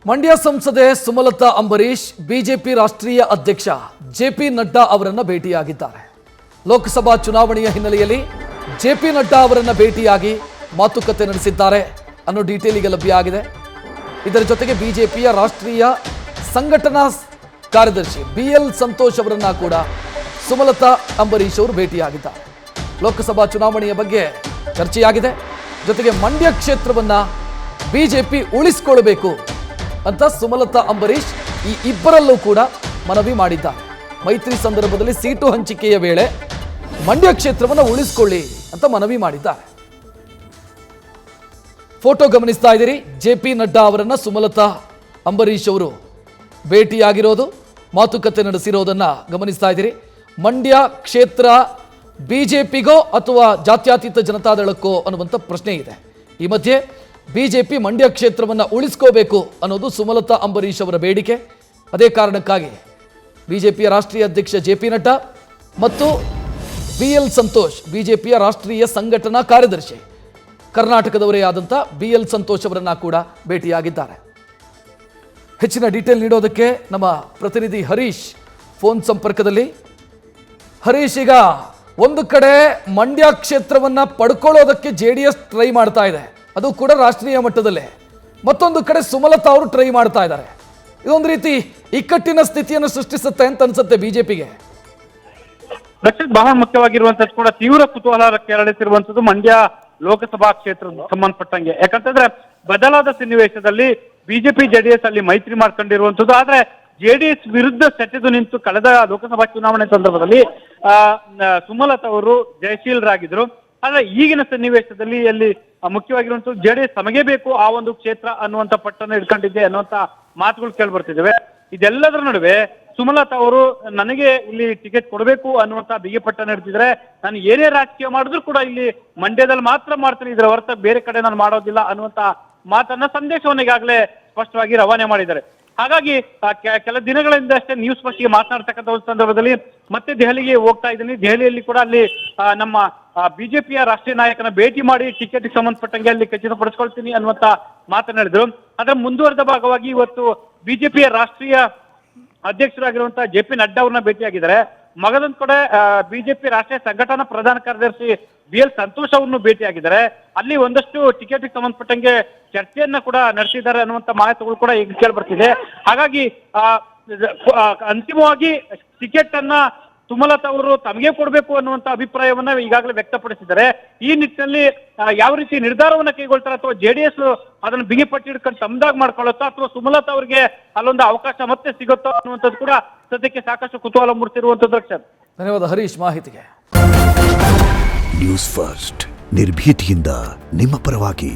ಮಂಡ್ಯ ಸಂಸದೆ ಸುಮಲತಾ ಅಂಬರೀಶ್ ಬಿಜೆಪಿ ರಾಷ್ಟ್ರೀಯ ಅಧ್ಯಕ್ಷ ಜೆಪಿ ನಡ್ಡಾ ಅವರನ್ನು ಭೇಟಿಯಾಗಿದ್ದಾರೆ. ಲೋಕಸಭಾ ಚುನಾವಣೆಯ ಹಿನ್ನೆಲೆಯಲ್ಲಿ ಜೆಪಿ ನಡ್ಡಾ ಅವರನ್ನು ಭೇಟಿಯಾಗಿ ಮಾತುಕತೆ ನಡೆಸಿದ್ದಾರೆ ಅನ್ನೋ ಡೀಟೇಲ್ ಈಗ ಲಭ್ಯ ಆಗಿದೆ. ಇದರ ಜೊತೆಗೆ ಬಿಜೆಪಿಯ ರಾಷ್ಟ್ರೀಯ ಸಂಘಟನಾ ಕಾರ್ಯದರ್ಶಿ ಬಿಎಲ್ ಸಂತೋಷ್ ಅವರನ್ನ ಕೂಡ ಸುಮಲತಾ ಅಂಬರೀಶ್ ಅವರು ಭೇಟಿಯಾಗಿದ್ದಾರೆ. ಲೋಕಸಭಾ ಚುನಾವಣೆಯ ಬಗ್ಗೆ ಚರ್ಚೆಯಾಗಿದೆ. ಜೊತೆಗೆ ಮಂಡ್ಯ ಕ್ಷೇತ್ರವನ್ನ ಬಿಜೆಪಿ ಉಳಿಸಿಕೊಳ್ಳಬೇಕು ಅಂತ ಸುಮಲತಾ ಅಂಬರೀಶ್ ಈ ಇಬ್ಬರಲ್ಲೂ ಕೂಡ ಮನವಿ ಮಾಡಿದ್ದಾರೆ. ಮೈತ್ರಿ ಸಂದರ್ಭದಲ್ಲಿ ಸೀಟು ಹಂಚಿಕೆಯ ವೇಳೆ ಮಂಡ್ಯ ಕ್ಷೇತ್ರವನ್ನು ಉಳಿಸಿಕೊಳ್ಳಿ ಅಂತ ಮನವಿ ಮಾಡಿದ್ದಾರೆ. ಫೋಟೋ ಗಮನಿಸ್ತಾ ಇದ್ದೀರಿ. ಜೆಪಿ ನಡ್ಡಾ ಅವರನ್ನ ಸುಮಲತಾ ಅಂಬರೀಶ್ ಅವರು ಭೇಟಿಯಾಗಿರೋದು, ಮಾತುಕತೆ ನಡೆಸಿರೋದನ್ನ ಗಮನಿಸ್ತಾ ಇದ್ದೀರಿ. ಮಂಡ್ಯ ಕ್ಷೇತ್ರ ಬಿಜೆಪಿಗೋ ಅಥವಾ ಜಾತ್ಯತೀತ ಜನತಾದಳಕ್ಕೋ ಅನ್ನುವಂಥ ಪ್ರಶ್ನೆ ಇದೆ. ಈ ಮಧ್ಯೆ ಬಿಜೆಪಿ ಮಂಡ್ಯ ಕ್ಷೇತ್ರವನ್ನು ಉಳಿಸ್ಕೋಬೇಕು ಅನ್ನೋದು ಸುಮಲತಾ ಅಂಬರೀಶ್ ಅವರ ಬೇಡಿಕೆ. ಅದೇ ಕಾರಣಕ್ಕಾಗಿ ಬಿಜೆಪಿಯ ರಾಷ್ಟ್ರೀಯ ಅಧ್ಯಕ್ಷ ಜೆಪಿ ನಡ್ಡಾ ಮತ್ತು ಬಿಎಲ್ ಸಂತೋಷ್ ಬಿಜೆಪಿಯ ರಾಷ್ಟ್ರೀಯ ಸಂಘಟನಾ ಕಾರ್ಯದರ್ಶಿ ಕರ್ನಾಟಕದವರೇ ಆದಂಥ ಬಿಎಲ್ ಸಂತೋಷ್ ಅವರನ್ನ ಕೂಡ ಭೇಟಿಯಾಗಿದ್ದಾರೆ. ಹೆಚ್ಚಿನ ಡೀಟೇಲ್ ನೀಡೋದಕ್ಕೆ ನಮ್ಮ ಪ್ರತಿನಿಧಿ ಹರೀಶ್ ಫೋನ್ ಸಂಪರ್ಕದಲ್ಲಿ. ಹರೀಶ್, ಈಗ ಒಂದು ಕಡೆ ಮಂಡ್ಯ ಕ್ಷೇತ್ರವನ್ನ ಪಡ್ಕೊಳ್ಳೋದಕ್ಕೆ JDS ಟ್ರೈ ಮಾಡ್ತಾ ಇದೆ, ಅದು ಕೂಡ ರಾಷ್ಟ್ರೀಯ ಮಟ್ಟದಲ್ಲೇ. ಮತ್ತೊಂದು ಕಡೆ ಸುಮಲತಾ ಅವರು ಟ್ರೈ ಮಾಡ್ತಾ ಇದ್ದಾರೆ. ಇದೊಂದು ರೀತಿ ಇಕ್ಕಟ್ಟಿನ ಸ್ಥಿತಿಯನ್ನು ಸೃಷ್ಟಿಸುತ್ತೆ ಅಂತ ಅನ್ಸುತ್ತೆ ಬಿಜೆಪಿಗೆ. ಬಹಳ ಮುಖ್ಯವಾಗಿರುವಂತದ್ದು ಕೂಡ ತೀವ್ರ ಕುತೂಹಲ ಕೆರಳಿಸಿರುವಂತದ್ದು ಮಂಡ್ಯ ಲೋಕಸಭಾ ಕ್ಷೇತ್ರದ ಸಂಬಂಧಪಟ್ಟಂಗೆ. ಯಾಕಂತಂದ್ರೆ ಬದಲಾದ ಸನ್ನಿವೇಶದಲ್ಲಿ ಬಿಜೆಪಿ JDS ಅಲ್ಲಿ ಮೈತ್ರಿ ಮಾಡ್ಕೊಂಡಿರುವಂತದ್ದು. ಆದ್ರೆ JDS ವಿರುದ್ಧ ಸೆಟೆದು ನಿಂತು ಕಳೆದ ಲೋಕಸಭಾ ಚುನಾವಣೆ ಸಂದರ್ಭದಲ್ಲಿ ಸುಮಲತಾ ಅವರು ಜಯಶೀಲರಾಗಿದ್ರು. ಆದ್ರೆ ಈಗಿನ ಸನ್ನಿವೇಶದಲ್ಲಿ ಅಲ್ಲಿ ಮುಖ್ಯವಾಗಿರುವಂತದ್ದು JDS ತಮಗೆ ಬೇಕು ಆ ಒಂದು ಕ್ಷೇತ್ರ ಅನ್ನುವಂತ ಪಟ್ಟನ್ನು ಇಟ್ಕೊಂಡಿದ್ದೆ ಅನ್ನುವಂತ ಮಾತುಗಳು ಕೇಳಿ ಬರ್ತಿದ್ದಾವೆ. ಇದೆಲ್ಲದರ ನಡುವೆ ಸುಮಲತಾ ಅವರು ನನಗೆ ಇಲ್ಲಿ ಟಿಕೆಟ್ ಕೊಡಬೇಕು ಅನ್ನುವಂತ ಬಿಗಿ ಪಟ್ಟನ್ನು ಇಡ್ತಿದ್ರೆ, ನಾನು ಏನೇ ರಾಜಕೀಯ ಮಾಡಿದ್ರು ಕೂಡ ಇಲ್ಲಿ ಮಂಡ್ಯದಲ್ಲಿ ಮಾತ್ರ ಮಾಡ್ತೀನಿ, ಇದರ ಹೊರತ ಬೇರೆ ಕಡೆ ನಾನು ಮಾಡೋದಿಲ್ಲ ಅನ್ನುವಂತ ಮಾತನ್ನ ಸಂದೇಶವನ್ನು ಈಗಾಗಲೇ ಸ್ಪಷ್ಟವಾಗಿ ರವಾನೆ ಮಾಡಿದ್ದಾರೆ. ಹಾಗಾಗಿ ಕೆಲ ದಿನಗಳಿಂದ ಅಷ್ಟೇ ನ್ಯೂಸ್ ಫಸ್ಟ್ಗೆ ಮಾತನಾಡ್ತಕ್ಕಂಥ ಒಂದು ಸಂದರ್ಭದಲ್ಲಿ ಮತ್ತೆ ದೆಹಲಿಗೆ ಹೋಗ್ತಾ ಇದ್ದೀನಿ, ದೆಹಲಿಯಲ್ಲಿ ಕೂಡ ಅಲ್ಲಿ ನಮ್ಮ ಬಿಜೆಪಿಯ ರಾಷ್ಟ್ರೀಯ ನಾಯಕನ ಭೇಟಿ ಮಾಡಿ ಟಿಕೆಟ್ ಸಂಬಂಧಪಟ್ಟಂಗೆ ಅಲ್ಲಿ ಖಚಿತಪಡಿಸ್ಕೊಳ್ತೀನಿ ಅನ್ನುವಂತ ಮಾತನಾಡಿದ್ರು. ಅದರ ಮುಂದುವರೆದ ಭಾಗವಾಗಿ ಇವತ್ತು ಬಿಜೆಪಿಯ ರಾಷ್ಟ್ರೀಯ ಅಧ್ಯಕ್ಷರಾಗಿರುವಂತಹ ಜೆಪಿ ನಡ್ಡಾ ಅವ್ರನ್ನ ಭೇಟಿಯಾಗಿದ್ದಾರೆ. ಮಗದೊಂದು ಕಡೆ ಬಿಜೆಪಿ ರಾಷ್ಟ್ರೀಯ ಸಂಘಟನಾ ಪ್ರಧಾನ ಕಾರ್ಯದರ್ಶಿ ಬಿಎಲ್ ಸಂತೋಷ್ ಅವ್ರನ್ನು ಭೇಟಿಯಾಗಿದ್ದಾರೆ. ಅಲ್ಲಿ ಒಂದಷ್ಟು ಟಿಕೆಟ್ ಸಂಬಂಧಪಟ್ಟಂಗೆ ಚರ್ಚೆಯನ್ನ ಕೂಡ ನಡೆಸಿದ್ದಾರೆ ಅನ್ನುವಂತ ಮಾಹಿತಿಗಳು ಕೂಡ ಈಗ ಕೇಳಿ ಬರ್ತಿದೆ. ಹಾಗಾಗಿ ಅಂತಿಮವಾಗಿ ಟಿಕೆಟ್ ಅನ್ನ ಸುಮಲತಾ ಅವರು ತಮಗೆ ಕೊಡಬೇಕು ಅನ್ನುವಂತ ಅಭಿಪ್ರಾಯವನ್ನ ಈಗಾಗಲೇ ವ್ಯಕ್ತಪಡಿಸಿದ್ದಾರೆ. ಈ ನಿಟ್ಟಿನಲ್ಲಿ ಯಾವ ರೀತಿ ನಿರ್ಧಾರವನ್ನ ಕೈಗೊಳ್ತಾರೆ, ಅಥವಾ JDS ಅದನ್ನು ಬಿಗಿಪಟ್ಟಿ ಹಿಡ್ಕೊಂಡು ತಮ್ಮದಾಗಿ ಮಾಡ್ಕೊಳ್ಳುತ್ತಾ, ಅಥವಾ ಸುಮಲತಾ ಅವರಿಗೆ ಅಲ್ಲೊಂದು ಅವಕಾಶ ಮತ್ತೆ ಸಿಗುತ್ತೋ ಅನ್ನುವಂಥದ್ದು ಕೂಡ ಸದ್ಯಕ್ಕೆ ಸಾಕಷ್ಟು ಕುತೂಹಲ ಮೂಡಿಸಿರುವಂತದ್ದು. ರಕ್ಷಣ್, ಧನ್ಯವಾದ ಹರೀಶ್ ಮಾಹಿತಿಗೆ. ನ್ಯೂಸ್ ಫಸ್ಟ್ ನಿರ್ಭೀತಿಯಿಂದ ನಿಮ್ಮ ಪರವಾಗಿ.